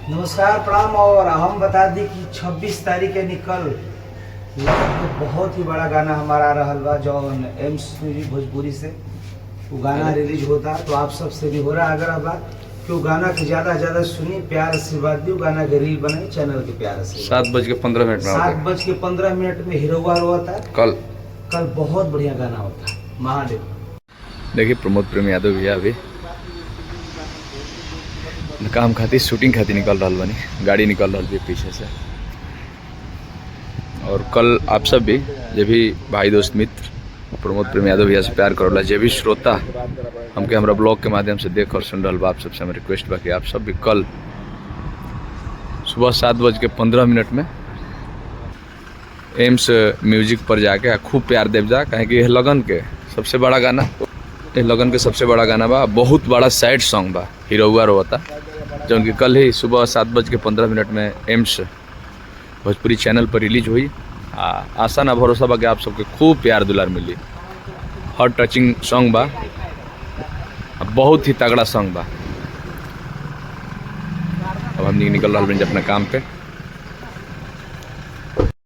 नमस्कार प्रणाम। और हम बता दी कि 26 तारीख के निकल बहुत ही बड़ा गाना हमारा रहल बा जौन एम्स म्यूजिक भोजपुरी से वो गाना रिलीज होता। तो आप सबसे भी हो रहा अगर अब कि वो गाना के ज़्यादा से ज़्यादा सुनी, प्यार आशीर्वाद दी, गाना के रील बनाई चैनल के प्यार से। 7:15 में 7:15 में हीरोवा रोता है। कल बहुत बढ़िया गाना होता है। महादेव देखिए प्रमोद प्रेम यादव भैया अभी काम खाती शूटिंग खाती निकल रहा बनी, गाड़ी निकल रहा भी पीछे से। और कल आप सब भी जो भी भाई दोस्त मित्र प्रमोद प्रेम यादव भैया से प्यार करोला, जो भी श्रोता हमके हमारा ब्लॉग के माध्यम से देख और सुन रहा बा, आप सबसे हमें रिक्वेस्ट बा कि आप सब भी कल सुबह 7:15 में एम्स म्यूजिक पर जाके खूब प्यार देव जा। कहें कि लगन के सबसे बड़ा गाना, लगन के सबसे बड़ा गाना बा, बहुत बड़ा सैड सॉन्ग बा हीरोवा रोता, जो उनकी कल ही सुबह 7:15 में एम्स भोजपुरी चैनल पर रिलीज हुई। आशा ना भरोसा बा कि आप सबके खूब प्यार दुलार मिली। हर टचिंग सॉन्ग बा, बहुत ही तगड़ा सॉन्ग बा। अब हम निकल रहा अपना काम पे।